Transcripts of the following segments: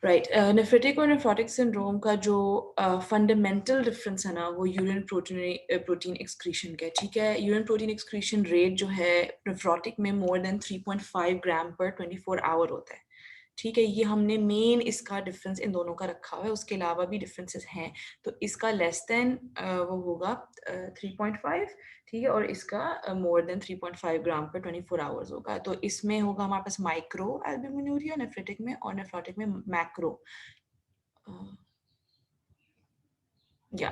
Right, nephritic और nephrotic syndrome का जो फंडामेंटल डिफरेंस है ना, वो यूरिन प्रोटीन एक्सक्रीशन का है, ठीक है। यूरिन प्रोटीन एक्सक्रीशन रेट जो है नेफ्रोटिक में मोर देन 3.5 ग्राम पर 24 आवर होता है, ठीक है। ये हमने मेन इसका डिफरेंस इन दोनों का रखा हुआ है, उसके अलावा भी डिफरेंसेस हैं। तो इसका लेस देन वो होगा 3.5, ठीक है, और इसका मोर देन 3.5 ग्राम पर 24 आवर्स होगा। तो इसमें होगा हमारे पास माइक्रो एल्ब्यूमिनूरिया नेफ्रेटिक में, और नेफ्रोटिक में मैक्रो, या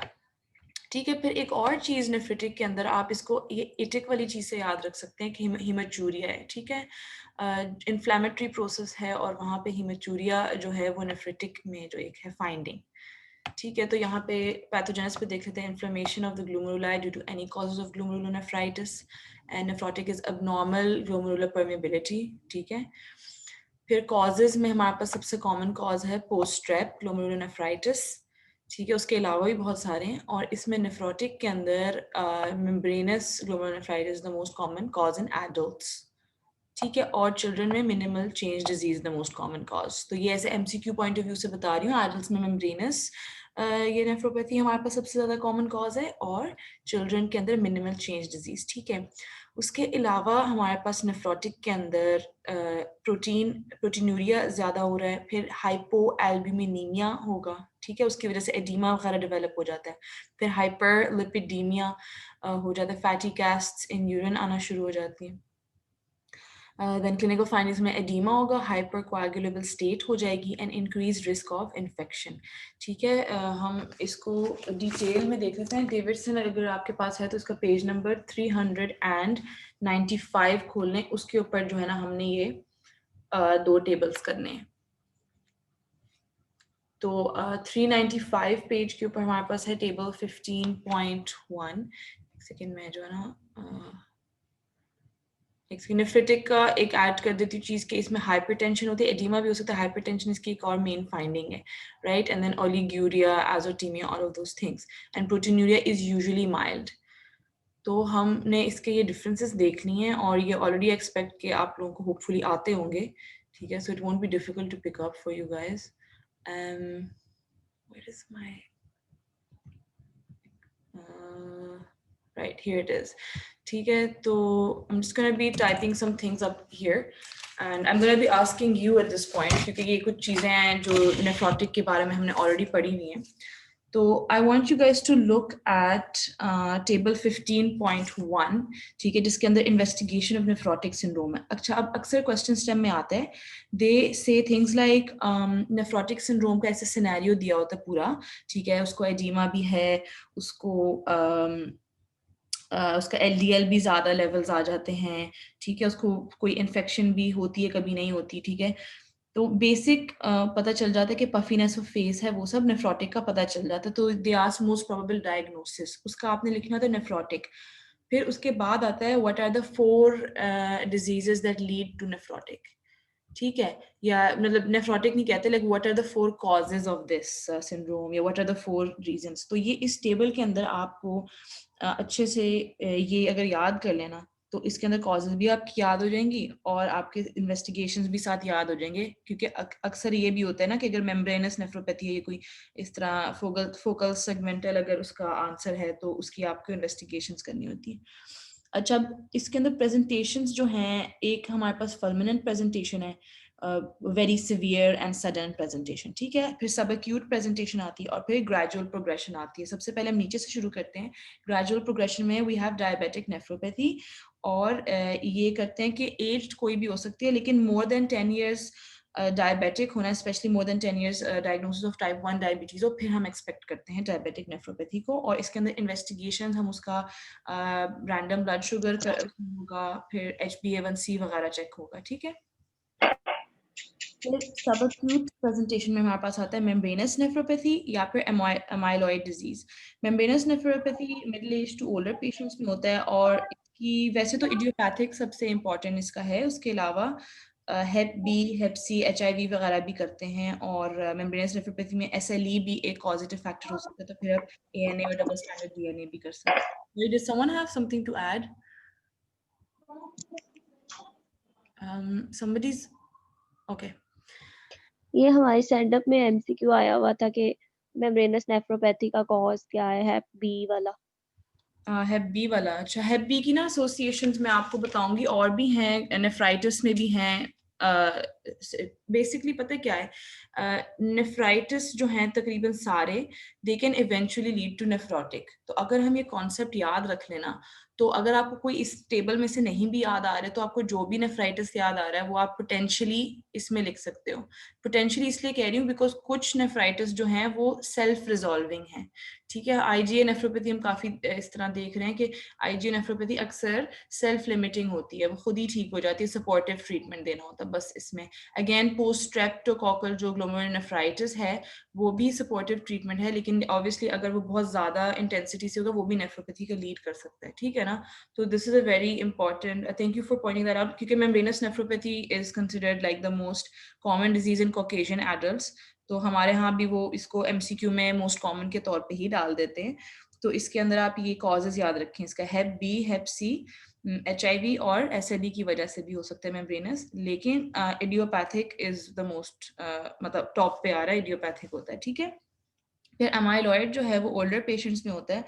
ठीक है। फिर एक और चीज़ नेफ्रेटिक के अंदर आप इसको ये इटिक वाली चीज़ से याद रख सकते हैं कि हिमेचूरिया है, ठीक है। इन्फ्लेमेटरी प्रोसेस है और वहाँ पे हिमेचूरिया जो है वो नेफ्रेटिक में जो एक है फाइंडिंग, ठीक है। तो यहाँ पे पैथोजेनेसिस पे देख लेते हैं, inflammation of the glomeruli due to any causes of glomerulonephritis, and nephrotic is abnormal glomerular permeability, ठीक है। फिर कॉजेज में हमारे पास सबसे कॉमन कॉज है पोस्ट स्ट्रेप ग्लोमेरुलोनेफ्राइटिस, ठीक है। उसके अलावा भी बहुत सारे हैं, और इसमें नेफ्रोटिक के अंदर membranes glomerulonephritis the most common cause in adults, ठीक है। और चिल्ड्रन में minimal change disease the most common cause. तो ये ऐसे एमसीक्यू पॉइंट ऑफ व्यू से बता रही हूँ, एडल्ट्स में मेम्ब्रेनस ये नेफ्रोपैथी हमारे पास सबसे ज़्यादा कॉमन कॉज है, और चिल्ड्रन के अंदर मिनिमल चेंज डिजीज, ठीक है। उसके अलावा हमारे पास नेफ्रोटिक के अंदर प्रोटीनूरिया ज़्यादा हो रहा है, फिर हाइपो एल्ब्यूमिनीमिया होगा, ठीक है, उसकी वजह से एडीमा वगैरह डेवलप हो जाता है। फिर हाइपर लिपिडीमिया हो जाता है, फैटी कास्ट्स इन यूरिन आना शुरू हो जाती हैं। देन क्लिनिकल फाइंडिंग्स में एडीमा होगा, हाइपर कोआगुलेबल स्टेट हो जाएगी, and increase risk of infection, ठीक है। हम इसको डिटेल में देख लेते हैं। डेविडसन अगर आपके पास है तो इसका पेज नंबर 395 खोल लें, उसके ऊपर जो है ना हमने ये दो टेबल्स करने हैं। तो 395 पेज के ऊपर हमारे पास है टेबल 15.1। सेकेंड में जो है ना नेफ्रेटिक का एक ऐड कर देती हूँ चीज़ के, इसमें हाइपरटेंशन होती है, एडिमा भी हो सकता है, हाइपरटेंशन इसकी एक और मेन फाइंडिंग है, right. And then oliguria, azotemia, all of those things, and proteinuria is usually mild. तो हमने इसके ये डिफरेंसेस देख लिए हैं, और ये ऑलरेडी एक्सपेक्ट के आप लोगों को होपफुली आते होंगे, ठीक है। So it won't be difficult to pick up for you guys. Where is my right, here it is, ठीक है। तो I'm just gonna be typing some things up here, and I'm gonna be asking you at this point, क्योंकि ये कुछ चीज़ें हैं जो nephrotic के बारे में हमने ऑलरेडी पढ़ी हुई हैं। तो I want you guys to look at table 15.1, ठीक है, जिसके अंदर investigation of nephrotic syndrome है। अच्छा, अब अक्सर क्वेश्चन स्टेम में आता है, they say things like nephrotic syndrome का ऐसे सिनेरियो दिया होता है पूरा, ठीक है, उसको एडीमा भी है, उसको उसका एलडीएल भी ज़्यादा लेवल्स आ जाते हैं, ठीक है, उसको कोई इन्फेक्शन भी होती है, कभी नहीं होती, ठीक है। तो बेसिक पता चल जाता है कि पफीनेस ऑफ फेस है, वो सब नेफ्रोटिक का पता चल जाता है। तो they ask most probable diagnosis, उसका आपने लिखना था नेफ्रोटिक। फिर उसके बाद आता है what are the 4 diseases that lead to nephrotic, ठीक है, या मतलब नेफ्रोटिक नहीं कहते, like what are the 4 causes of this syndrome, या व्हाट आर द 4 रीजंस। तो ये इस टेबल के अंदर आपको अच्छे से ये अगर याद कर लेना, तो इसके अंदर कॉजेज भी आपकी याद हो जाएंगी, और आपके इन्वेस्टिगेशंस भी साथ याद हो जाएंगे। क्योंकि अक्सर ये भी होता है ना कि अगर मेम्ब्रेनस नेफ्रोपैथी है, ये कोई इस तरह फोकल सेगमेंटल अगर उसका आंसर है, तो उसकी आपको इन्वेस्टिगेशंस करनी होती है। अच्छा, अब इसके अंदर प्रेजेंटेशंस जो हैं, एक हमारे पास फर्मिनेंट प्रेजेंटेशन है, very severe and sudden presentation, ठीक है। फिर सब एक्यूट प्रेजेंटेशन आती है, और फिर ग्रेजुअल प्रोग्रेशन आती है। सबसे पहले हम नीचे से शुरू करते हैं। ग्रेजुअल प्रोग्रेशन में वी हैव डायबिटिक नेफ्रोपैथी, और ये करते हैं कि एज कोई भी हो सकती है, लेकिन मोर देन 10 ईयर्स डायबिटिक होना, specially more than 10 years diagnosis of type 1 diabetes हो, फिर हम एक्सपेक्ट करते हैं डायबिटिक नेफ्रोपैथी को। और इसके अंदर इन्वेस्टिगेशन हम उसका रैंडम ब्लड शुगर होगा, फिर HbA1c वगैरह चेक होगा, ठीक है। फिर सब एक्यूट प्रेजेंटेशन में हमारे पास आता है मेम्ब्रेनस नेफ्रोपैथी या फिर amyloid disease. Membranous nephropathy middle age to older patients में होता है, और इसकी वैसे तो इडियोपैथिक सबसे इम्पोर्टेंट इसका है, उसके अलावा हेप बी, हेप सी, HIV वगैरह भी करते हैं, और मेम्ब्रेनस नेफ्रोपैथी में SLE भी एक पॉजिटिव फैक्टर हो सकता है, तो फिर आप ANA और डबल स्टैंडर्ड DNA भी कर सकते हैं। Does someone have something to add? Somebody's okay. ये हमारे स्टैंड अप में एमसीक्यू आया हुआ था कि मेम्ब्रेनस नेफ्रोपैथी का कॉज क्या है बी वाला। हेप बी वाला, अच्छा हेप बी की ना एसोसिएशंस मैं आपको बताऊंगी, और भी हैं, नेफ्राइटिस में भी हैं। बेसिकली पता है क्या है, नेफ्राइटिस जो हैं तकरीबन सारे they can eventually lead to nephrotic. तो अगर हम ये कॉन्सेप्ट याद रख लेना, तो अगर आपको कोई इस टेबल में से नहीं भी याद आ रहा है, तो आपको जो भी नेफ्राइटिस याद आ रहा है वो आप पोटेंशियली इसमें लिख सकते हो। पोटेंशियली इसलिए कह रही हूँ बिकॉज कुछ नेफ्राइटिस जो हैं वो सेल्फ रिजॉल्विंग हैं, ठीक है। आईजीए नेफ्रोपैथी हम काफी इस तरह देख रहे हैं कि आईजीए नेफ्रोपैथी अक्सर सेल्फ लिमिटिंग होती है, वो खुद ही ठीक हो जाती है, सपोर्टिव ट्रीटमेंट देना होता है बस। इसमें अगेन पोस्ट स्ट्रेप्टोकोकल जो ग्लोमेरुलोनेफ्राइटिस है वो भी सपोर्टिव ट्रीटमेंट है, लेकिन ऑब्वियसली अगर वो बहुत ज्यादा इंटेंसिटी से होगा वो भी नेफ्रोपैथी का लीड कर सकता है, ठीक है ना। तो this is a very important, thank you for pointing that out, क्योंकि membranous nephropathy is considered like the most common disease in Caucasian adults. तो हमारे यहाँ भी वो इसको एमसीक्यू में मोस्ट कॉमन के तौर पे ही डाल देते हैं। तो इसके अंदर आप ये कॉजेज याद रखें, इसका हेप बी, हेप सी, HIV और SLE की वजह से भी हो सकता है मेम्ब्रेनस, लेकिन इडियोपैथिक इज द मोस्ट, मतलब टॉप पे आ रहा है, इडियोपैथिक होता है, ठीक है। फिर अमाइलॉइड जो है वो ओल्डर पेशेंट्स में होता है,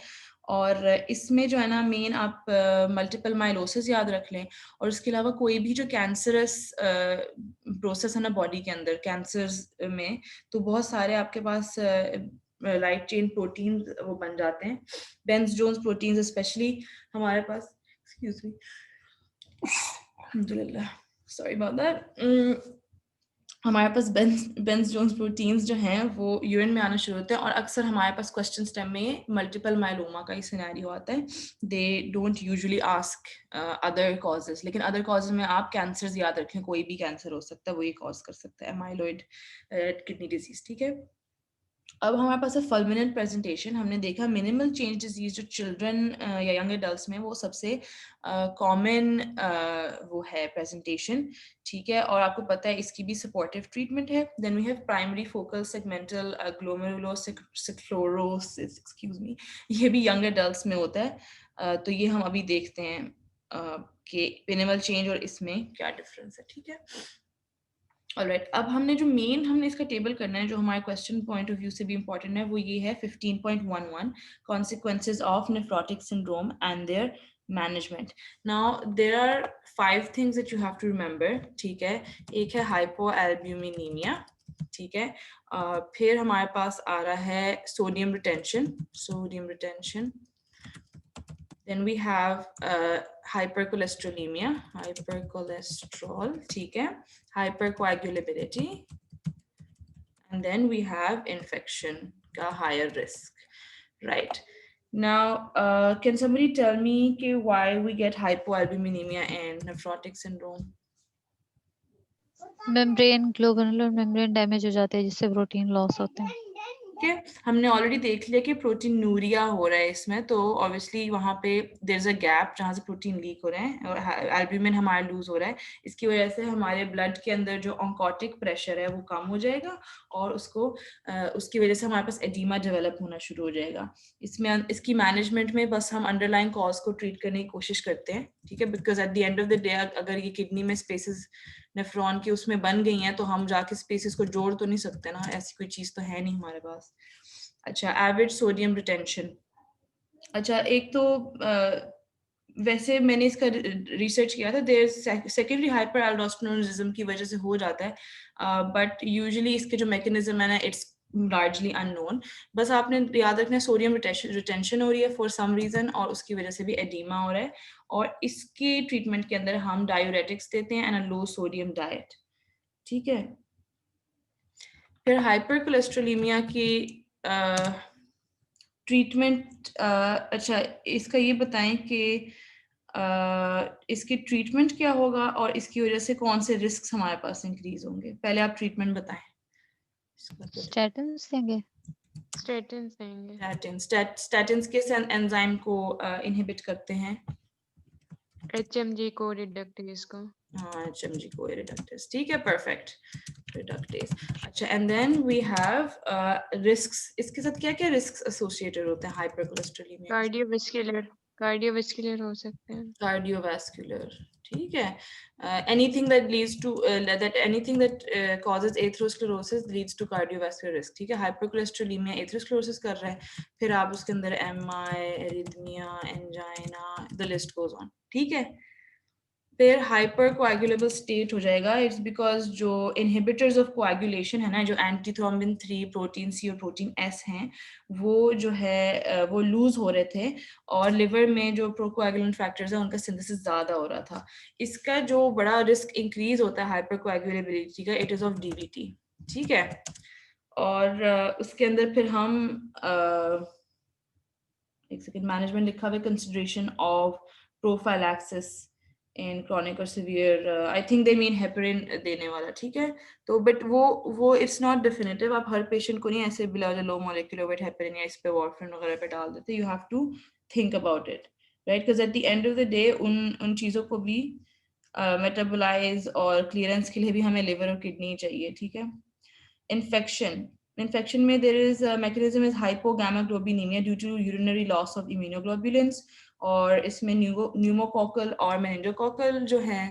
और इसमें जो है ना मेन आप मल्टीपल माइलोसिस याद रख लें, और उसके अलावा कोई भी जो कैंसरस प्रोसेस है ना बॉडी के अंदर कैंसर्स में, तो बहुत सारे आपके पास लाइट चेन प्रोटीन वो बन जाते हैं, बेंस जोन्स प्रोटीन्स स्पेशली हमारे पास, एक्सक्यूज मी, अल्हम्दुलिल्लाह, सॉरी अबाउट दैट। हमारे पास बेंस जोन्स प्रोटीन्स जो हैं वो यूरिन में आना शुरू होते हैं, और अक्सर हमारे पास क्वेश्चन स्टेम में मल्टीपल माइलोमा का ही सिनेरियो आता है। They don't usually ask other causes, लेकिन अदर कॉजेज में आप कैंसर्स याद रखें, कोई भी कैंसर हो सकता है, वो ये कॉज कर सकता है माइलोइड किडनी डिजीज, ठीक है। अब हमारे पास है फुलमिनेंट प्रेजेंटेशन। हमने देखा मिनिमल चेंज डिजीज जो चिल्ड्रन या यंग एडल्ट्स में वो सबसे कॉमन वो है प्रेजेंटेशन, ठीक है। और आपको पता है इसकी भी सपोर्टिव ट्रीटमेंट है। Then we have primary focal segmental glomerulosclerosis, excuse me, ये भी यंग एडल्ट्स में होता है। तो ये हम अभी देखते हैं कि मिनिमल चेंज और इसमें क्या डिफरेंस है, ठीक है। ऑलराइट, अब हमने इसका टेबल करना है जो हमारे क्वेश्चन पॉइंट ऑफ व्यू से भी इंपॉर्टेंट है, वो ये है 15.11 consequences of nephrotic syndrome and their management. Now there are 5 things that you have to remember, ठीक है। एक है hypoalbuminemia, ठीक है। फिर हमारे पास आ रहा है sodium retention, then we have hypercholesterol, ठीक है, hypercoagulability, and then we have infection का higher risk, right? Now, can somebody tell me why we get hypoalbuminemia and nephrotic syndrome? Membrane glomerular membrane damage हो जाते हैं जिससे protein loss होते हैं। ठीक है, हमने ऑलरेडी देख लिया कि प्रोटीन न्यूरिया हो रहा है इसमें, तो ऑब्वियसली वहां पे देयर इज अ गैप जहां से प्रोटीन लीक हो रहे हैं और एल्ब्यूमिन हमारा लूज हो रहा है। इसकी वजह से हमारे ब्लड के अंदर जो ऑन्कोटिक प्रेशर है वो कम हो जाएगा, और उसकी वजह से हमारे पास एडीमा डेवलप होना शुरू हो जाएगा। इसकी मैनेजमेंट में बस हम अंडरलाइन कॉज को ट्रीट करने की कोशिश करते हैं, ठीक है, because at the end of the day अगर ये किडनी में स्पेसेस नेफ्रॉन की उसमें बन गई हैं तो हम जाके स्पेसेस को जोड़ तो नहीं सकते ना, ऐसी कोई चीज तो है नहीं हमारे पास। अच्छा, एवरेज सोडियम रिटेंशन। अच्छा, एक तो वैसे मैंने इसका रिसर्च किया था, देयर सेकेंडरी हाइपर एल्डोस्टेरोनिज्म की वजह से हो जाता है, बट यूजुअली इसके जो मैकेनिज्म है ना इट्स लार्जली अननोन। बस आपने याद रखना है सोडियम रिटेंशन हो रही है फॉर सम रीजन, और उसकी वजह से भी एडीमा हो रहा है, और इसके ट्रीटमेंट के अंदर हम डायूरेटिक्स देते हैं and a low sodium diet, ठीक है। फिर हाइपर कोलेस्ट्रोलीमिया की ट्रीटमेंट, अच्छा इसका ये बताएं कि इसकी ट्रीटमेंट क्या होगा और इसकी वजह से कौन से रिस्क हमारे पास इंक्रीज होंगे। पहले आप ट्रीटमेंट बताएं। स्टैटिन्स देंगे। स्टैटिन्स किस एंजाइम को इनहिबिट करते हैं? HMG को रिडक्टेज को। हाँ, HMG को रिडक्टेज, ठीक है, परफेक्ट, रिडक्टेज। अच्छा, and then we have risks. इसके साथ क्या क्या रिस्क्स एसोसिएटेड होते हैं हाइपरकोलेस्ट्रोलेमिया? कार्डियोवास्कुलर कार्डियोवैस्कुलर हो सकते हैं। कार्डियोवैस्कुलर, ठीक है। Anything that leads to anything that causes atherosclerosis leads to cardiovascular risk, ठीक है। हाइपरकोलेस्टेरोलेमिया एथेरोस्क्लेरोसिस कर रहा है, फिर आप उसके अंदर MI, arrhythmia, angina, the list goes on, ठीक है। फिर हाइपर कोएगुलेबल स्टेट हो जाएगा, इट्स बिकॉज जो इनहिबिटर्स ऑफ कोएगुलेशन है ना, जो एंटीथ्रोम्बिन 3, प्रोटीन सी और प्रोटीन एस हैं, वो जो है वो लूज हो रहे थे, और लिवर में जो प्रोकोएगुलेंट फैक्टर्स हैं उनका सिंथेसिस ज़्यादा हो रहा था। इसका जो बड़ा रिस्क इंक्रीज होता है हाइपर कोएगुलेबिलिटी का, इट इज़ ऑफ डीवीटी, ठीक है। और उसके अंदर फिर हम एक सेकेंड, मैनेजमेंट लिखा हुआ है, consideration of prophylaxis in chronic और severe, I think they mean heparin देने वाला, ठीक है। तो बट वो इट्स नॉट डेफिनेटिव, आप हर पेशेंट को नहीं ऐसे बिला लो मोलिकुलर वेट हेपरिन या इस पे वारफरिन वगैरह पे डाल देते, you have to think about it, right, because at the end of the day उन चीज़ों को भी मेटाबोलाइज और क्लियरेंस के लिए भी हमें लिवर और किडनी चाहिए, ठीक है। Infection में there is a mechanism is hypogammaglobulinemia due to urinary loss of immunoglobulins, और इसमें pneumococcal और meningococcal जो है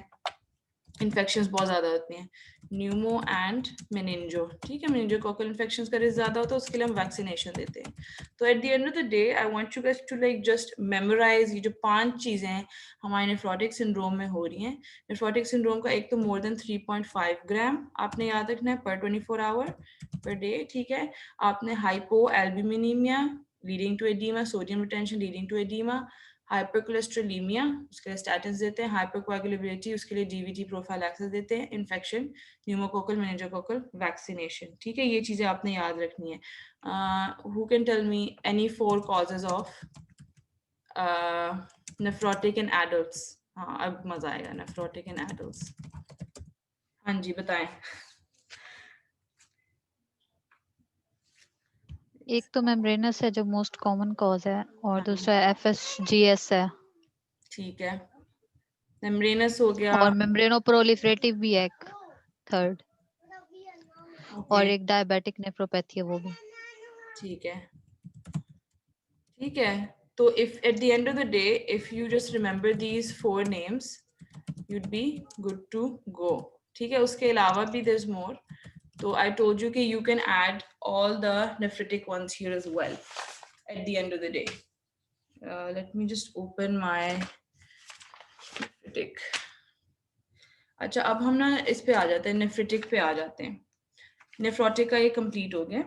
इन्फेक्शंस बहुत ज़्यादा होती हैं, न्यूमो एंड मेनिंजो, ठीक है। मेनिंजोकोकल इन्फेक्शंस का रिस्क ज़्यादा होता है, उसके लिए हम वैक्सीनेशन देते हैं। तो at the end of the day I want you guys to like just memorize ये जो 5 चीज़ें हैं हमारे नेफ्रोटिक सिंड्रोम में हो रही हैं। नेफ्रोटिक सिंड्रोम का एक तो मोर देन 3.5 ग्राम आपने याद रखना है पर 24 आवर पर डे, ठीक है। आपने hypoalbuminemia leading to edema, sodium retention leading to edema, hypercholesterolemia उसके लिए स्टैटिन्स देते हैं, हाइपरकोएगुलेबिलिटी उसके लिए डीवीटी प्रोफाइलैक्सिस देते हैं, इन्फेक्शन न्यूमोकोकल मेनिंजोकोकल वैक्सीनेशन, ठीक है। ये चीजें आपने याद रखनी है। Who can tell me any 4 causes of nephrotic in adults? हाँ अब मजा आएगा, नेफ्रोटिक इन एडल्ट्स, हाँ जी बताएं। एक तो मेम्ब्रेनस है जो मोस्ट कॉमन कॉज है, और हाँ, दूसरा FSGS है, ठीक है, मेम्ब्रेनस हो गया, और मेम्ब्रेनो प्रोलिफरेटिव भी है एक थर्ड, और ओके, एक डायबिटिक नेफ्रोपैथी है वो भी। ठीक है, ठीक है। तो if at the end of the day if you just remember these 4 names you'd be good to go, ठीक है। उसके अलावा भी there's more, तो I told you कि you can add all the nephritic ones here as well at the end of the day. Let me just open my nephritic. अच्छा अब हम ना इस पे आ जाते हैं, नेफ्रिटिक पे आ जाते हैं। नेफ्रोटिक का ये कंप्लीट हो गया,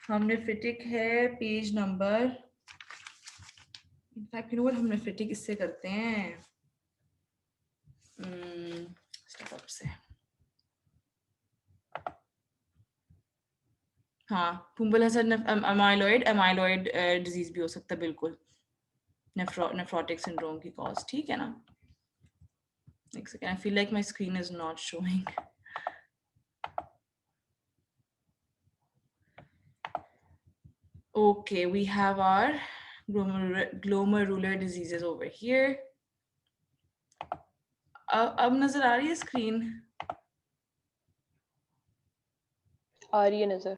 हम नेफ्रिटिक है page number, in fact you know what, हम नेफ्रिटिक इससे करते हैं स्टार्टअप से, हाँ पुंबल अमाइलॉइड डिजीज भी हो सकता है, बिल्कुल नेफ्रोटिक सिंड्रोम की कॉज, ठीक है ना। एक second, I feel like my screen is not showing. Okay, we have our glomerular diseases over here. अब नजर आ रही है स्क्रीन? आ रही है नजर।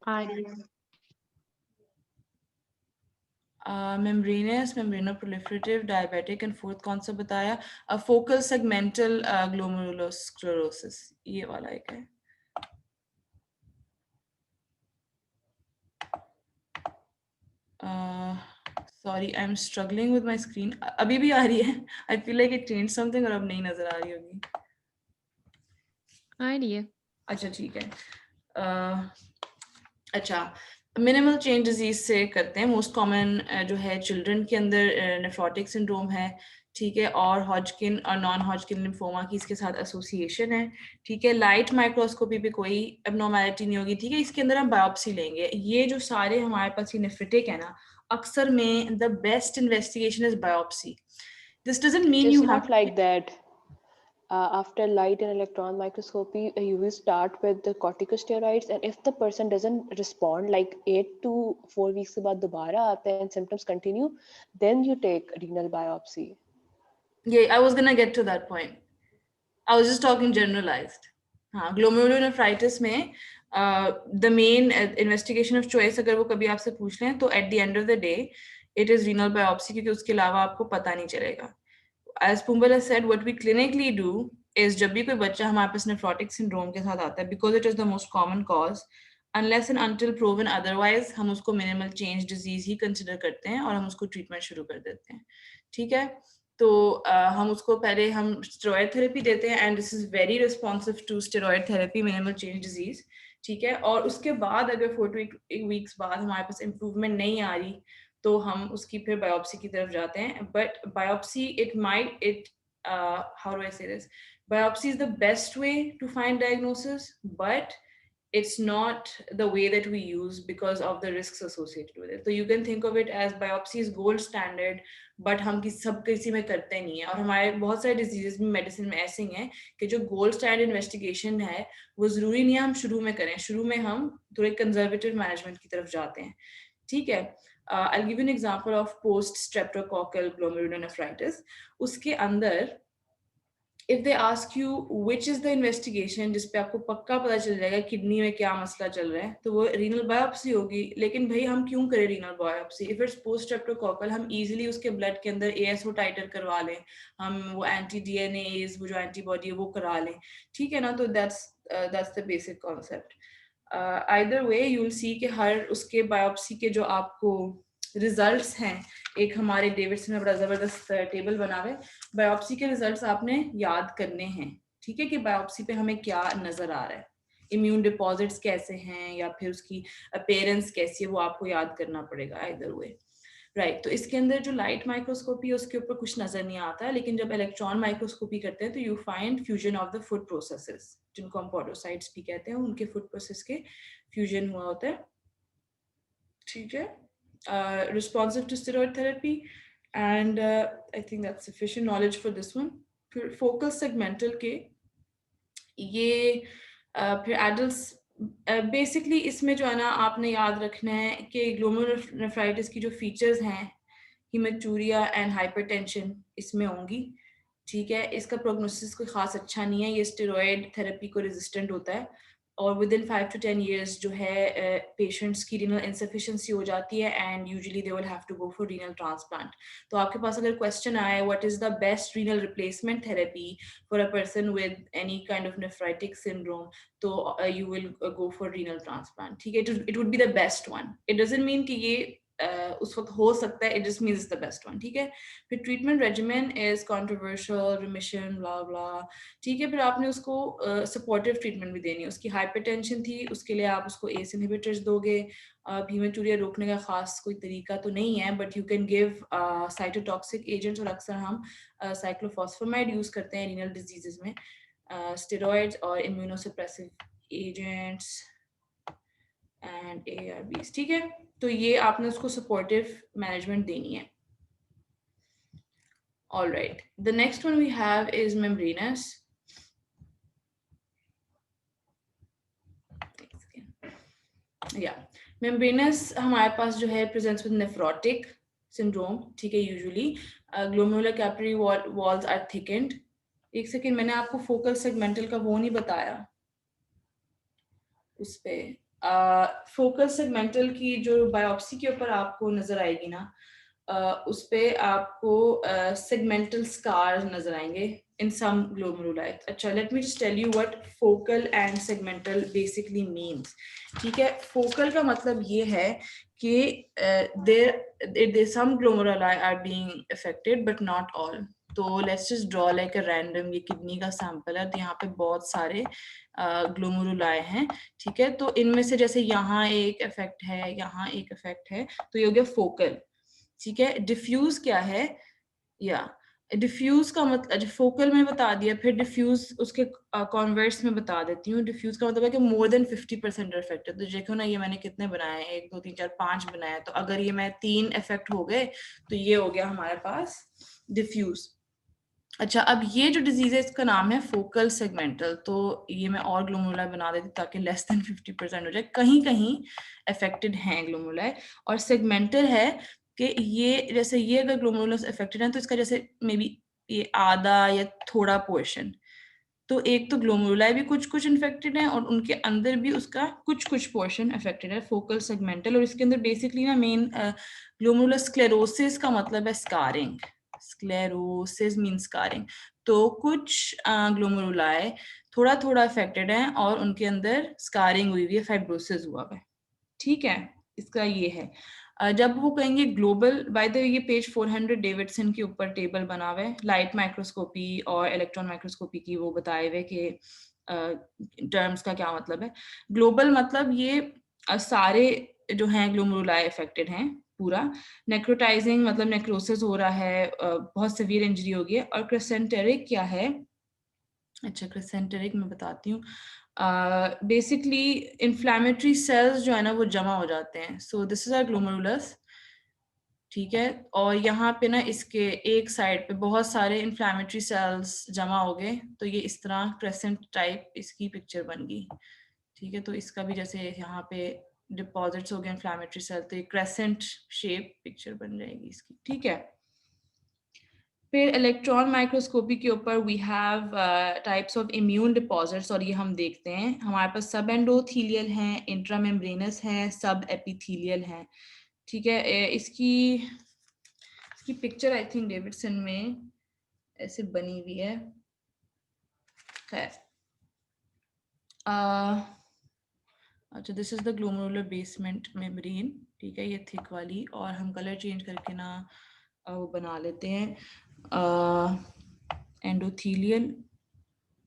Membranous, membranoproliferative, diabetic and fourth कौन सा बताया? Focal segmental glomerulosclerosis, ये वाला एक है। Sorry, I'm struggling with my screen. अभी भी आ रही है? I feel like it changed something और अब नहीं नजर आ रही होगी। आ रही है। अच्छा ठीक है। अच्छा, मिनिमल चेन डिजीज से करते हैं। मोस्ट कॉमन जो है चिल्ड्रन के अंदर नेफ्रोटिक सिंड्रोम है, ठीक है, और हॉजकिन और नॉन हॉजकिन लिम्फोमा की इसके साथ एसोसिएशन है, ठीक है। लाइट माइक्रोस्कोपी पे कोई एबनॉर्मैलिटी नहीं होगी, ठीक है। इसके अंदर हम बायोप्सी लेंगे। ये जो सारे हमारे पास ये नेफ्रिटिक है ना, अक्सर में the best investigation is biopsy. This doesn't mean Just you not have like that. After light and electron microscopy, you will start with the corticosteroids, and if the person doesn't respond, like 8 to 4 weeks के बाद दोबारा आता है and symptoms continue, then you take renal biopsy. Yeah, I was gonna get to that point. I was just talking generalized. हाँ, glomerulonephritis में the main investigation of choice अगर वो कभी आपसे पूछ लें तो at the end of the day it is renal biopsy, क्योंकि उसके अलावा आपको पता नहीं चलेगा. As Pumbal has said, what we clinically do is जब भी कोई बच्चा हमारे पास nephrotic syndrome के साथ आता है, because it is the most common cause, unless and until proven otherwise, हम उसको minimal change disease ही consider करते हैं और हम उसको treatment शुरू कर देते हैं. ठीक है, तो हम उसको पहले हम steroid therapy देते हैं, and this is very responsive to steroid therapy, minimal change disease. ठीक है, और उसके बाद अगर 4 to 8 weeks बाद हमारे पास improvement नहीं आ रही, तो हम उसकी फिर बायोप्सी की तरफ जाते हैं. But biopsy how do I say this? Biopsy is the best way to find diagnosis, but it's not the way that we use because of the risks associated with it. So you can think of it as biopsy is gold standard, but हम सब किसी में करते नहीं है. और हमारे बहुत सारे डिजीजेस में मेडिसिन में ऐसे हैं कि जो गोल्ड स्टैंडर्ड इन्वेस्टिगेशन है वो जरूरी नहीं है हम शुरू में करें. शुरू में हम थोड़े कंजर्वेटिव मैनेजमेंट की तरफ जाते हैं. ठीक है, I'll give you an example of post-streptococcal glomerulonephritis. उसके अंदर if they ask you which is the investigation जिसपे आपको पक्का पता चल जाएगा किडनी में क्या मसला चल रहा है, तो वो रीनल बायोप्सी होगी. लेकिन भाई हम क्यों करें renal biopsy? If it's post streptococcal, हम इजीली उसके ब्लड के अंदर ASO टाइटर करवा लें, हम वो एंटी DNAs, वो जो एंटीबॉडी है वो करा लें. ठीक है ना, तो that's the basic concept. Either way you'll see कि हर उसके बायोप्सी के जो आपको रिजल्ट्स हैं, एक हमारे डेविडसन में बड़ा जबरदस्त टेबल बना हुआ है. बायोप्सी के रिजल्ट्स आपने याद करने हैं. ठीक है, कि बायोप्सी पे हमें क्या नजर आ रहा है, इम्यून डिपॉजिट्स कैसे हैं या फिर उसकी अपीयरेंस कैसी है, वो आपको याद करना पड़ेगा. Either way, right. तो इसके अंदर जो लाइट माइक्रोस्कोपी है उसके ऊपर कुछ नजर नहीं आता, लेकिन जब इलेक्ट्रॉन माइक्रोस्कोपी करते हैं तो you find fusion of the food processes, जिनको हम पोडोसाइट्स भी कहते हैं, उनके फूड प्रोसेस के फ्यूजन हुआ होता है. ठीक है, responsive to steroid therapy, and I think that's sufficient knowledge for this one. फिर focal segmental के ये फिर adults basically इसमें जो है ना आपने याद रखना है कि glomerulonephritis की जो features हैं, hematuria and hypertension इसमें होंगी. ठीक है, इसका prognosis कोई खास अच्छा नहीं है, ये steroid therapy को resistant होता है, और within 5 to 10 years जो है patients की renal insufficiency हो जाती है, and usually they will have to go for renal transplant. तो आपके पास अगर question आए what is the best renal replacement therapy for a person with any kind of nephritic syndrome, तो you will go for renal transplant. ठीक है, it would be the best one. It doesn't mean कि ये उस वक्त हो सकता है, it just means it's the best one. ठीक है, फिर treatment regimen is controversial, remission, blah blah. ठीक है, फिर आपने उसको supportive treatment भी देनी है. उसकी hypertension थी, उसके लिए आप उसको ACE inhibitors दोगे. हेमेटूरिया रोकने का खास कोई तरीका तो नहीं है, but you can give cytotoxic agents, और अक्सर हम cyclophosphamide यूज करते हैं renal diseases में, steroids और immunosuppressive agents and ARBs. ठीक है, तो ये आपने उसको supportive management देनी है. All right, the next one we have is membranous. Yeah, membranous हमारे पास जो है presents with nephrotic syndrome. ठीक है, usually glomerular capillary walls are thickened. एक सेकेंड, मैंने आपको focal segmental का वो नहीं बताया. उस पे focal segmental की जो biopsy के ऊपर आपको नजर आएगी ना, उस पे आपको segmental scars नजर आएंगे in some glomeruli. अच्छा, let me just tell you what focal and segmental basically means. ठीक है, focal का मतलब ये है कि there some glomeruli are being affected but not all. तो let's just draw like a random, ये किडनी का सैंपल है, तो यहाँ पे बहुत सारे ग्लोमेरुलाई हैं. ठीक है, तो इनमें से जैसे यहाँ एक इफेक्ट है, यहाँ एक इफेक्ट है, तो ये हो गया फोकल. ठीक है, डिफ्यूज क्या है, या डिफ्यूज का मतलब फोकल में बता दिया, फिर डिफ्यूज उसके कॉन्वर्स में बता देती हूँ. डिफ्यूज का मतलब है कि मोर देन 50% इफेक्ट है. तो देखो ना, ये मैंने कितने बनाए हैं, 1 2 3 4 5 बनाए. तो अगर ये मैं 3 इफेक्ट हो गए तो ये हो गया हमारे पास डिफ्यूज. अच्छा, अब ये जो डिजीज है इसका नाम है फोकल सेगमेंटल. तो ये मैं और ग्लोमेरुलाई बना देती ताकि लेस देन 50% हो जाए. कहीं कहीं अफेक्टेड हैं ग्लोमेरुलाई, और सेगमेंटल है कि ये जैसे ये अगर ग्लोमेरुलस अफेक्टेड है तो इसका जैसे मे बी ये आधा या थोड़ा पोर्शन, तो एक तो ग्लोमेरुलाई भी कुछ कुछ इन्फेक्टेड है और उनके अंदर भी उसका कुछ कुछ पोर्शन अफेक्टेड है, फोकल सेगमेंटल। और इसके अंदर बेसिकली ना मेन ग्लोमेरुलर स्क्लेरोसिस का मतलब है स्कारिंग, स्क्लेरोसिस मीन स्कारिंग। तो कुछ ग्लोमेरुलाई थोड़ा थोड़ा अफेक्टेड है और उनके अंदर स्कारिंग हुई हुई है, फाइब्रोसिस हुआ है, ठीक है। इसका ये है जब वो कहेंगे ग्लोबल, बाय द वे ये पेज 400 डेविडसन के ऊपर टेबल बना हुआ है लाइट माइक्रोस्कोपी और इलेक्ट्रॉन माइक्रोस्कोपी की, वो बताए हुए कि टर्म्स का क्या मतलब है। ग्लोबल मतलब ये सारे जो हैं ग्लोमेरुलाई अफेक्टेड हैं पूरा। नेक्रोटाइजिंग मतलब नेक्रोसिस हो रहा है, बहुत सीवियर इंजरी हो गई है। और क्रेसेंटेरिक क्या है, अच्छा क्रेसेंटेरिक मैं बताती हूँ। बेसिकली इन्फ्लेमेटरी सेल्स जो है ना वो जमा हो जाते हैं। So this is our glomerulus, ठीक है। और यहाँ पे ना इसके एक साइड पे बहुत सारे इन्फ्लेमेटरी सेल्स जमा हो गए, तो ये इस तरह क्रेसेंट टाइप इसकी पिक्चर बन गई, ठीक है। तो इसका भी जैसे यहाँ पे डिपॉजिट्स हो गए इन्फ्लेमेटरी सेल, तो एक क्रेसेंट शेप पिक्चर बन जाएगी इसकी, ठीक है। फिर इलेक्ट्रॉन माइक्रोस्कोपी के ऊपर we have types of immune deposits, और ये हम देखते हैं हमारे पास सब एंडोथीलियल हैं, इंट्रामेम्ब्रेनस हैं, सब एपिथीलियल हैं, ठीक है। इसकी पिक्चर आई थिंक डेविडसन में ऐसे बनी हुई है। खैर अच्छा, this is the glomerular basement membrane, ठीक है, ये थिक वाली। और हम कलर चेंज करके ना वो बना लेते हैं एंडोथीलियल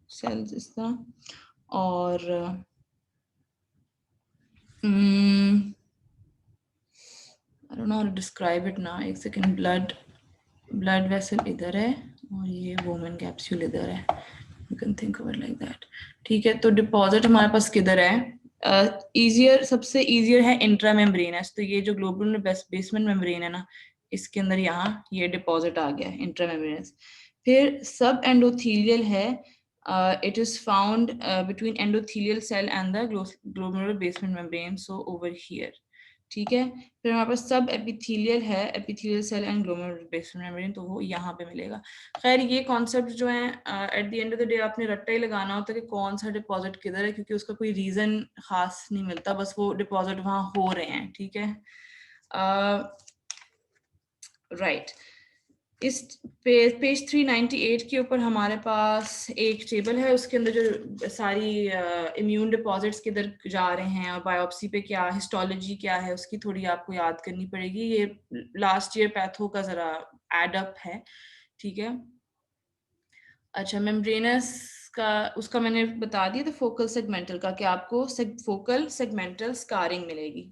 सेल्स इस तरह। और I don't know how to describe it ना, एक सेकेंड। ब्लड वेसल इधर है और ये वोमेन कैप्सूल इधर है, you can think of it like that, ठीक है। तो डिपॉजिट हमारे पास किधर है, सबसे ईजियर है इंट्रामेम्ब्रेनस। तो ये जो ग्लोमेरुलर बेसमेंट मेम्ब्रेन है ना, इसके अंदर यहाँ ये डिपॉजिट आ गया है इंट्रामेम्ब्रेनस। फिर सब एंडोथीलियल है, it is found between endothelial cell and the glomerular basement membrane, so over here, ठीक है। फिर हमारे पास सब एपिथीलियल है, epithelial cell and glomerular basement membrane, तो वो यहाँ पे मिलेगा। खैर ये कॉन्सेप्ट जो है eight the end of the day आपने रट्टा ही लगाना होता है कि कौन सा डिपॉजिट किधर है, क्योंकि उसका कोई रीजन खास नहीं मिलता, बस वो डिपॉजिट वहाँ हो रहे हैं, ठीक है। राइट, इस पेज 398 के ऊपर हमारे पास एक टेबल है, उसके अंदर जो सारी इम्यून डिपॉजिट्स किधर जा रहे हैं और बायोप्सी पे क्या, हिस्टोलॉजी क्या है, उसकी थोड़ी आपको याद करनी पड़ेगी। ये लास्ट ईयर पैथो का जरा एडअप है, ठीक है। अच्छा, मेम्ब्रेनस का उसका मैंने बता दिया। तो फोकल सेगमेंटल का क्या, आपको फोकल सेगमेंटल स्कारिंग मिलेगी,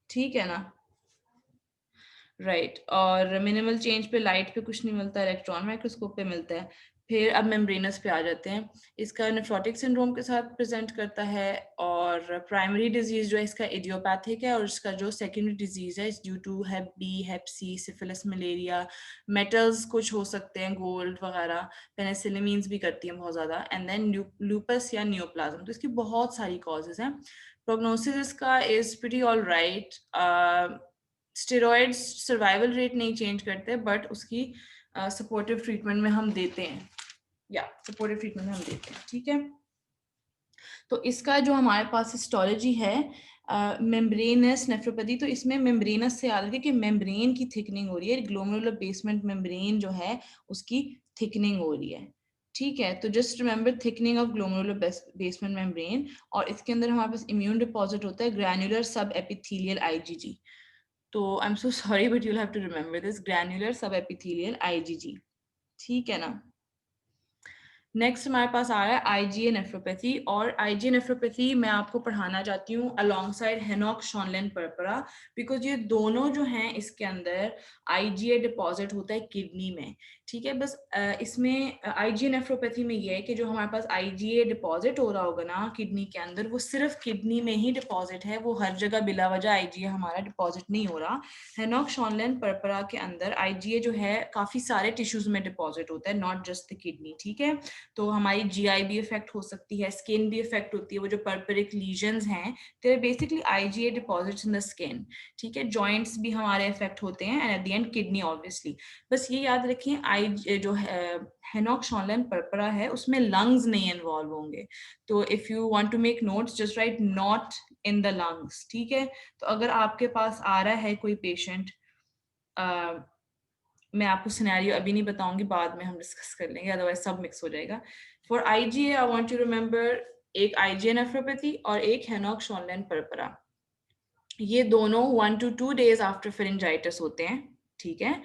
ठीक है ना। राइट और मिनिमल चेंज पे लाइट पे कुछ नहीं मिलता, इलेक्ट्रॉन माइक्रोस्कोप पे मिलता है। फिर अब मेम्ब्रेनस पे आ जाते हैं। इसका नेफ्रोटिक सिंड्रोम के साथ प्रेजेंट करता है, और प्राइमरी डिजीज जो है इसका इडियोपैथिक है, और इसका जो सेकेंडरी डिजीज है due to hep B, hep C, syphilis, malaria, metals कुछ हो सकते हैं, गोल्ड वगैरह, पेनिसिलिमीन्स भी करती हैं बहुत ज़्यादा, एंड देन लूपस या नियोप्लाज्म। तो इसकी बहुत सारी कॉजेज हैं। प्रोग्नोसिस इसका is pretty all right. Steroids survival rate नहीं चेंज करते, बट उसकी सपोर्टिव ट्रीटमेंट में हम देते हैं, सपोर्टिव ट्रीटमेंट में हम देते हैं, ठीक है। तो इसका जो हमारे पास हिस्टोलॉजी है मेम्ब्रेनस नेफ्रोपैथी, तो इसमें मेम्ब्रेनस से याद रखिए कि मेम्ब्रेन की थिकनिंग हो रही है, ग्लोमेरुलर बेसमेंट मेम्ब्रेन जो है उसकी थिकनिंग हो रही है, ठीक है। तो just remember thickening of glomerular basement membrane. और इसके अंदर हमारे पास इम्यून डिपॉजिट होता है ग्रैन्युलर सब एपिथेलियल IgG। तो I am so sorry but you'll have to remember this, granular subepithelial IgG, ठीक है ना। नेक्स्ट हमारे पास आ रहा है IgA नेफ्रोपैथी, और IgA नेफ्रोपैथी मैं आपको पढ़ाना चाहती हूँ अलोंगसाइड हेनॉक शॉनलेन पर्परा, बिकॉज ये दोनों जो हैं इसके अंदर IgA डिपॉजिट होता है किडनी में, ठीक है। बस इसमें IgA नेफ्रोपैथी में ये है कि जो हमारे पास IgA डिपॉजिट हो रहा होगा ना किडनी के अंदर, वो सिर्फ किडनी में ही डिपॉजिट है, वो हर जगह बिला वजह IgA हमारा डिपॉजिट नहीं हो रहा। हेनॉक शॉनलेन पर्परा के अंदर IgA जो है काफी सारे टिश्यूज में डिपॉजिट होता है, नॉट जस्ट द किडनी, ठीक है। तो हमारी GI भी इफेक्ट हो सकती है, स्किन भी इफेक्ट होती है। वो जो पर्परिक लीजन्स हैं they are basically IgA deposits in the skin, ठीक है। जॉइंट्स भी हमारे इफेक्ट होते हैं, and at the end kidney obviously. बस ये याद रखिए जो हेनॉक शॉनलेन पर्परा है उसमें लंग्स नहीं इन्वॉल्व होंगे। तो if you want to make notes just write not in the lungs, ठीक है। तो अगर आपके पास आ रहा है कोई पेशेंट, मैं आपको सिनेरियो अभी नहीं बताऊंगी, बाद में हम डिस्कस कर लेंगे, अदरवाइज सब मिक्स हो जाएगा। For IgA I want you remember एक IgA नेफ्रोपैथी और एक हेनॉक शॉनलेन पर्परा। ये दोनों 1 to 2 days आफ्टर फेरिंजाइटिस होते हैं, ठीक है।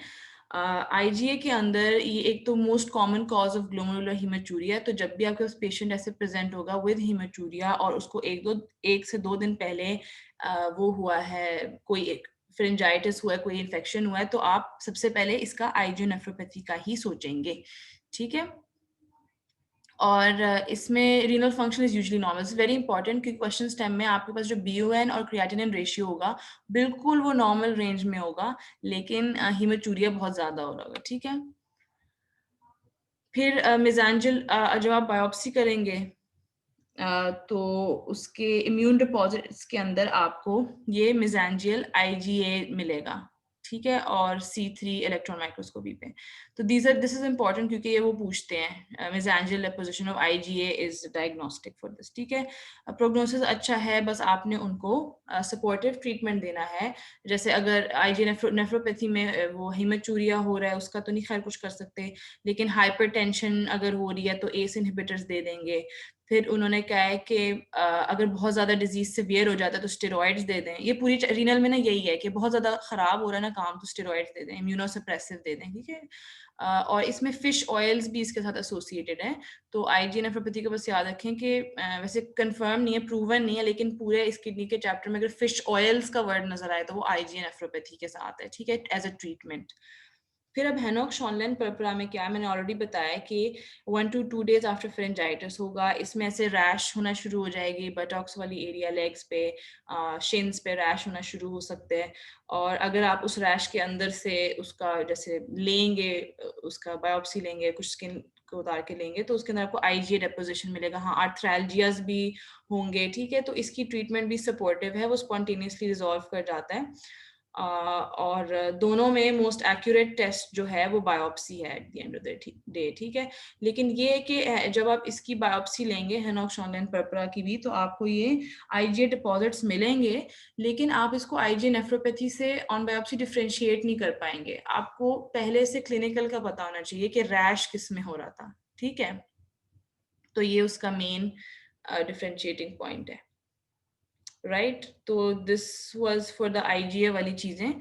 IgA के अंदर ये एक तो most common cause of glomerular hematuria, तो जब भी आपके पास पेशेंट ऐसे प्रेजेंट होगा विद हीमेचूरिया और उसको एक से दो दिन पहले वो हुआ है, कोई एक फेरिंजाइटिस हुआ है, कोई इन्फेक्शन हुआ है, तो आप सबसे पहले इसका IgA नेफ्रोपैथी का ही सोचेंगे, ठीक है। और इसमें renal function is usually normal. It's very important क्योंकि क्वेश्चन स्टेम में आपके पास जो BUN और क्रिएटिनिन रेशियो होगा बिल्कुल वो नॉर्मल रेंज में होगा, लेकिन हीमेचूरिया बहुत ज्यादा हो रहा होगा, ठीक है। फिर मेसेंजियल जब आप बायोप्सी करेंगे तो उसके इम्यून डिपॉजिट्स के अंदर आपको ये मेसेंजियल IgA मिलेगा, ठीक है, और C3 इलेक्ट्रॉन माइक्रोस्कोपी पे। तो दिस इज इंपॉर्टेंट क्योंकि ये वो पूछते हैं mesangial deposition of IgA is diagnostic for this, ठीक है। प्रोग्नोसिस अच्छा है, बस आपने उनको सपोर्टिव ट्रीटमेंट देना है। जैसे अगर IgA नेफ्रोपैथी में वो हीमेचूरिया हो रहा है उसका तो नहीं खैर कुछ कर सकते, लेकिन हाइपरटेंशन अगर हो रही है तो ACE इनहिबिटर्स दे देंगे। फिर उन्होंने कहा है कि अगर बहुत ज़्यादा डिजीज सिवियर हो जाता है तो स्टेरॉइड्स दे दें। ये पूरी रीनल में ना यही है कि बहुत ज़्यादा ख़राब हो रहा है ना काम, तो स्टेरॉइड्स दे दें, इम्यूनोसप्रेसिव दे दें, ठीक है। और इसमें फिश ऑयल्स भी इसके साथ एसोसिएटेड हैं। तो IgA नेफ्रोपैथी का बस याद रखें कि वैसे कंफर्म नहीं है, प्रूवन नहीं है, लेकिन पूरे इस किडनी के चैप्टर में अगर फिश ऑयल्स का वर्ड नजर आए तो वो IgA नेफ्रोपैथी के साथ है, ठीक है, एज अ ट्रीटमेंट। फिर अब हेनॉक शॉनलेन पर्परा में क्या है, मैंने ऑलरेडी बताया कि 1 to 2 days आफ्टर फेरेंजाइटिस होगा। इसमें ऐसे रैश होना शुरू हो जाएगी, बटॉक्स वाली एरिया, लेग्स पे, शिन्स पे रैश होना शुरू हो सकते हैं। और अगर आप उस रैश के अंदर से उसका जैसे लेंगे, उसका बायोप्सी लेंगे, कुछ स्किन को उतार के लेंगे, तो उसके अंदर आपको IgA डेपोजिशन मिलेगा। हाँ, आर्थ्रैल्जियाज भी होंगे, ठीक है। तो इसकी ट्रीटमेंट भी सपोर्टिव है, वो स्पॉन्टेनियसली रिजॉल्व कर जाता है। और दोनों में मोस्ट एक्यूरेट टेस्ट जो है वो बायोप्सी है eight the end of the day, ठीक है। लेकिन ये है कि जब आप इसकी बायोप्सी लेंगे हेनॉक शॉनलेन पर्परा की भी, तो आपको ये IgA डिपॉजिट्स मिलेंगे, लेकिन आप इसको IgA नेफ्रोपैथी से ऑन बायोप्सी डिफरेंशिएट नहीं कर पाएंगे। आपको पहले से क्लिनिकल का पता होना चाहिए कि रैश किस में हो रहा था, ठीक है। तो ये उसका मेन डिफरेंशिएटिंग पॉइंट है, right? So this was for the IgA वाली चीजें.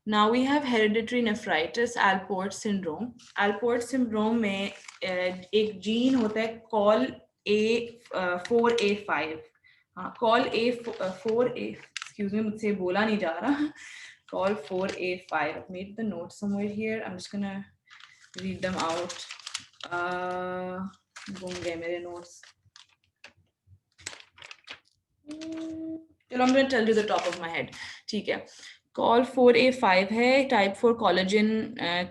Now we have hereditary nephritis, Alport syndrome. Alport syndrome में एक जीन होता है call A4A5. हाँ, call A4A, excuse me, मुझसे बोला नहीं जा रहा. Call 4A5. I've made the notes somewhere here. I'm just gonna read them out. गुम गए मेरे notes. चलो, I'm going to tell you the top of my head, ठीक है। कॉल 4A5 है, टाइप 4 कोलेजन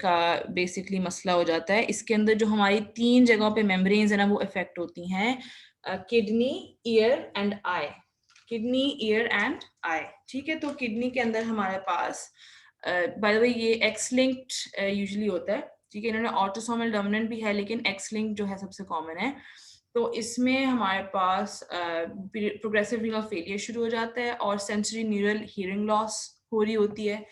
का बेसिकली मसला हो जाता है। इसके अंदर जो हमारी 3 जगहों पे मेम्ब्रेन्स है ना वो इफेक्ट होती हैं, kidney, year and I. Kidney, year and I, ठीक है। तो किडनी के अंदर हमारे पास बाय द वे ये एक्स लिंक्ड यूजुअली होता है, ठीक है। इन्होंने ऑटोसोमल डोमिनेंट भी है, लेकिन एक्स लिंक्ड जो है सबसे कॉमन है। तो इसमें हमारे पास प्रोग्रेसिव रीनल फेलियर शुरू हो जाता है और सेंसरी न्यूरल हियरिंग लॉस हो रही होती है,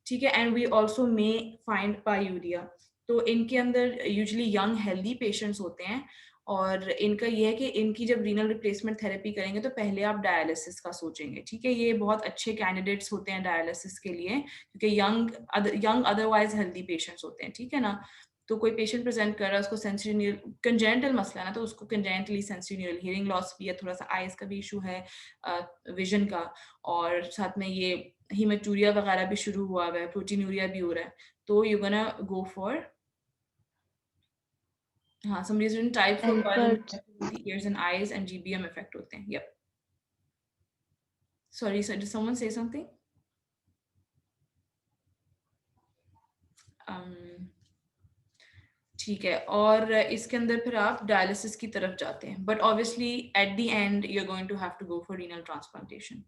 ठीक है। And we also may find pyuria. तो इनके अंदर यूजुअली यंग हेल्दी पेशेंट्स होते हैं, और इनका ये है कि इनकी जब रीनल रिप्लेसमेंट थेरेपी करेंगे तो पहले आप डायलिसिस का सोचेंगे, ठीक है। ये बहुत अच्छे कैंडिडेट्स होते हैं डायलिसिस के लिए, क्योंकि यंग अदरवाइज हेल्दी पेशेंट्स होते हैं, ठीक है ना। तो कोई पेशेंट प्रेजेंट कर रहा है, उसको सेंसरी न्यूरल कंजेंटल मसला है ना, तो उसको कंजेंटली सेंसरी न्यूरल हियरिंग लॉस भी है, थोड़ा सा आइज का भी इशू है, विजन का, और साथ में ये हीमेचूरिया वगैरह भी शुरू हुआ है, प्रोटीनूरिया भी हो रहा है। तो यू गोना गो फॉर, हाँ, some reason type 4 Alport. ears and eyes and GBM effect होते हैं. Yep. Sorry, sir, did someone say something? ठीक है, और इसके अंदर फिर आप डायलिसिस की तरफ जाते हैं, but obviously at the end you are going to have to go for renal transplantation.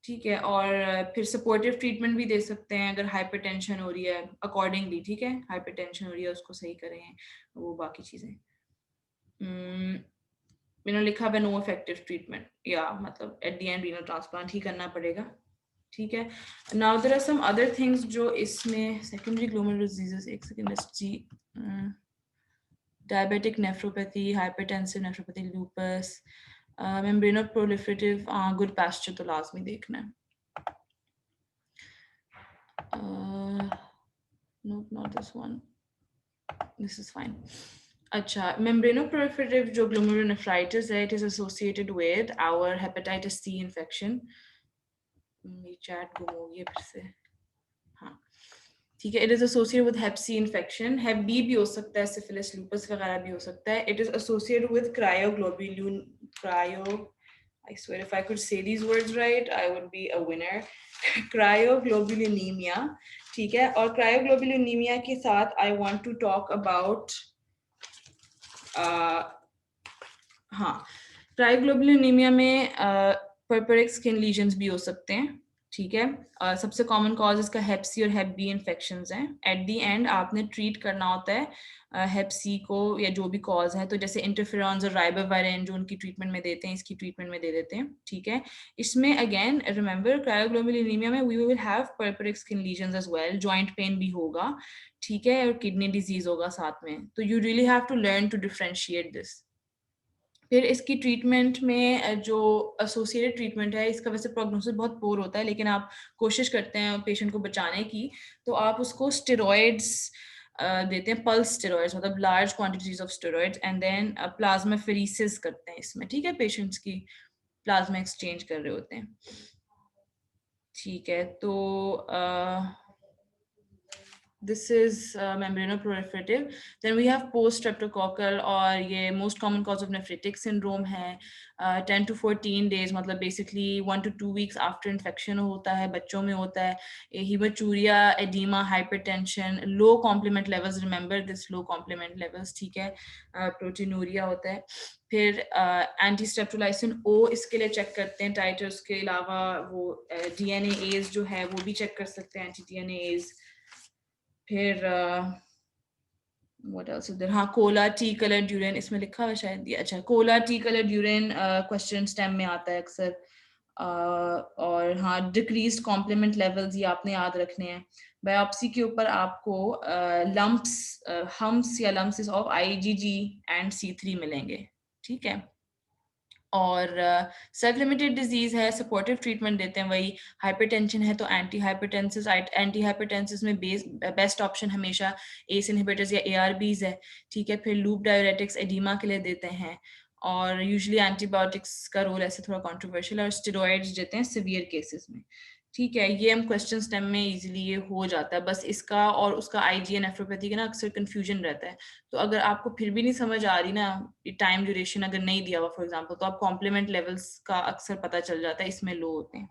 ठीक है, और फिर सपोर्टिव ट्रीटमेंट भी दे सकते हैं अगर हाइपरटेंशन हो रही है अकॉर्डिंगली। ठीक है, हाइपरटेंशन हो रही है उसको सही करें, वो बाकी चीज़ें। मैंने लिखा है नो इफेक्टिव ट्रीटमेंट, या मतलब at the end renal transplant ही करना पड़ेगा। ठीक है, now there are some other things जो इसमें सेकेंडरी ग्लोमेरुलर डिजीजेस, एक सेकंड जी, diabetic nephropathy, hypertensive nephropathy, lupus, membranoproliferative, good pasture तो लाजमी देखना है। No, not this one. This is fine. अच्छा, membranoproliferative जो glomerulonephritis है, it is associated with our hepatitis C infection. मेरी chat गुम हो गई है फिर से। हाँ, ठीक है, it is associated with hep C infection, hep B भी हो सकता है, syphilis, lupus वगैरह भी हो सकता है। It is associated with I swear if I could say these words right, I would be a winner. Cryoglobulinemia, ठीक है, और cryoglobulinemia के साथ I want to talk about हाँ, cryoglobulinemia में purpuric skin lesions भी हो सकते हैं। ठीक है, सबसे कॉमन कॉज इसका हेप सी और हेप बी इन्फेक्शंस हैं। एट दी एंड आपने ट्रीट करना होता है हेप सी को, या जो भी कॉज है, तो जैसे इंटरफेरॉन्स और राइबाविरिन जो उनकी ट्रीटमेंट में देते हैं, इसकी ट्रीटमेंट में दे देते हैं। ठीक है, इसमें अगेन रिमेंबर क्रायोग्लोबुलिनीमिया में we will have purpuric skin lesions as well, joint pain भी होगा। ठीक है, और किडनी डिजीज होगा साथ में, तो you really have to learn to differentiate this. फिर इसकी ट्रीटमेंट में जो एसोसिएटेड ट्रीटमेंट है, इसका वैसे प्रोग्नोसिस बहुत पोर होता है, लेकिन आप कोशिश करते हैं पेशेंट को बचाने की, तो आप उसको स्टेरॉइड्स देते हैं, पल्स स्टेरॉइड्स, मतलब large quantities of steroids, and then plasmapheresis करते हैं इसमें। ठीक है, पेशेंट्स की प्लाज्मा एक्सचेंज कर रहे होते हैं। ठीक है, तो this is membranoproliferative. Then we have post-streptococcal, और ये most common cause of nephritic syndrome है। 10 to 14 days, मतलब basically 1 to 2 weeks after infection होता है, बच्चों में होता है। Hematuria, edema, hypertension, low complement levels, remember this low complement levels, ठीक है। proteinuria होता है। फिर एंटी-स्ट्रेप्टोलाइसिन O इसके लिए चेक करते हैं टाइटर्स के अलावा, वो DNA-As जो है वो भी चेक कर सकते हैं, एंटी-DNA-As। फिर what else is there? हाँ, कोला टी कलर्ड यूरिन, इसमें लिखा हुआ शायद ये, अच्छा, Cola T coloured urine question stem में आता है अक्सर। और हाँ, डिक्रीज्ड कॉम्प्लीमेंट लेवल्स ये आपने याद रखने हैं। बायोप्सी के ऊपर आपको हम्स या lumps of IgG and C3 मिलेंगे। ठीक है, और सेल्फ लिमिटेड डिजीज है, सपोर्टिव ट्रीटमेंट देते हैं वही। हाइपरटेंशन है तो एंटी हाइपरटेंसिस में बेस्ट ऑप्शन हमेशा एस इनहिबिटर्स या ARBs है। ठीक है, फिर लूप डायरेटिक्स एडिमा के लिए देते हैं, और यूजुअली एंटीबायोटिक्स का रोल ऐसे थोड़ा कंट्रोवर्शियल, और स्टेरॉइड्स देते हैं सिवियर केसेस में। ठीक है, ये हम क्वेश्चन स्टेम में इजीली ये हो जाता है। बस इसका और उसका IgA नेफ्रोपैथी का ना अक्सर कंफ्यूजन रहता है, तो अगर आपको फिर भी नहीं समझ आ रही ना, टाइम ड्यूरेशन अगर नहीं दिया हुआ फॉर एग्जांपल, तो आप कॉम्प्लीमेंट लेवल्स का अक्सर पता चल जाता है, इसमें लो होते हैं।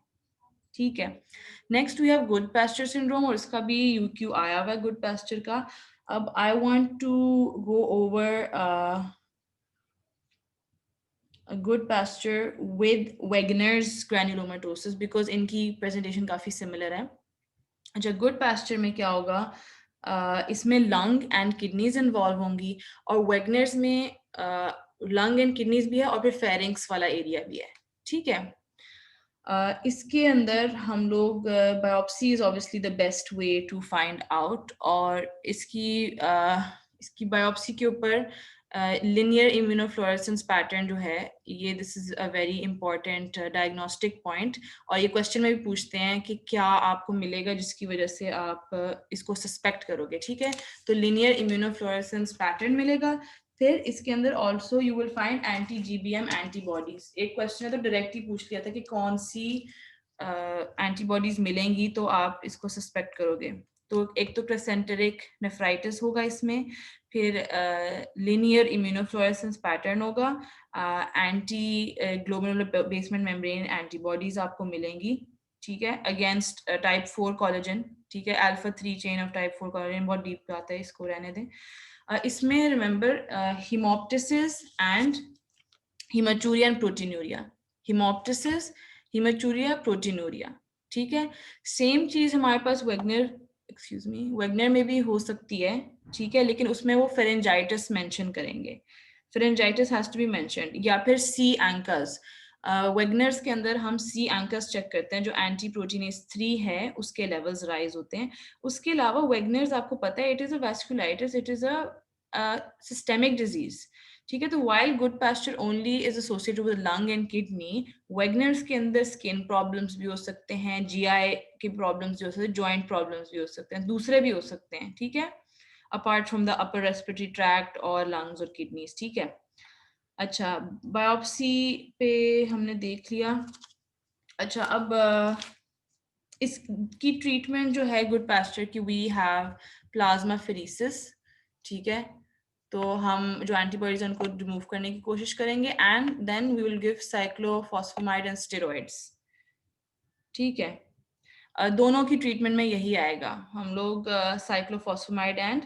ठीक है, next we have Goodpasture syndrome, और इसका भी UQ आया हुआ है गुड पास्चर का। अब I want to go over Goodpasture with Wegener's granulomatosis, because इनकी प्रेजेंटेशन काफी सिमिलर है। अच्छा, गुड पास्चर में क्या होगा, इसमें लंग एंड किडनीज इन्वॉल्व होंगी, और वेगनर्स में लंग एंड किडनीज भी है, और फिर फेरिंग्स वाला एरिया भी है। ठीक है, इसके अंदर हम लोग biopsy is obviously the best way to find out, और इसकी बायोप्सी के ऊपर लिनियर इम्यूनोफ्लोरेसेंस पैटर्न जो है ये, this is a very important diagnostic point, और ये क्वेश्चन में भी पूछते हैं कि क्या आपको मिलेगा जिसकी वजह से आप इसको सस्पेक्ट करोगे। ठीक है, तो लिनियर इम्यूनोफ्लोरेसेंस पैटर्न मिलेगा। फिर इसके अंदर also you will find anti GBM antibodies. एक क्वेश्चन है तो डायरेक्टली पूछ लिया था कि कौन सी एंटीबॉडीज मिलेंगी तो आप इसको सस्पेक्ट करोगे। तो एक तो प्लेसेंटेरिक नेफ्राइटिस होगा इसमें, फिर लिनियर इम्यूनोफ्लोरेसेंस पैटर्न होगा, anti glomerular basement membrane antibodies आपको मिलेंगी। ठीक है, अगेंस्ट टाइप 4 कोलेजन। ठीक है, alpha 3 chain of type 4 collagen, बहुत डीप पे आता है, इसको रहने दें। इसमें remember hemoptysis and hematuria and proteinuria, hemoptysis, hematuria, proteinuria, ठीक है। सेम चीज हमारे पास वेगनर में भी हो सकती है, ठीक है, लेकिन उसमें वो फेरेंजाइटिस मेंशन करेंगे, pharyngitis has to be mentioned, या फिर सी एंकर्स। वेगनर्स के अंदर हम सी एंकर्स चेक करते हैं, जो एंटी प्रोटीनेज 3 है उसके लेवल्स राइज होते हैं। उसके अलावा वेगनर्स आपको पता है it is a vasculitis, it is a systemic disease, ठीक है। तो while Goodpasture only is associated with lung and kidney, Wegener's के अंदर स्किन प्रॉब्लम्स भी हो सकते हैं, जीआई के प्रॉब्लम्स भी हो सकते हैं, जॉइंट प्रॉब्लम्स भी हो सकते हैं, दूसरे भी हो सकते हैं, ठीक है, apart from the upper respiratory tract और लंग्स और किडनीज, ठीक है। अच्छा, बायोप्सी पे हमने देख लिया। अच्छा, अब इसकी ट्रीटमेंट जो है गुड पास्चर की, वी हैव प्लाज्मा फेरेसिस, ठीक है। तो हम जो एंटीबॉडीज हैं उनको रिमूव करने की कोशिश करेंगे, and then we will give cyclophosphamide and steroids, ठीक है। दोनों की ट्रीटमेंट में यही आएगा, हम लोग साइक्लोफॉस्फेमाइड एंड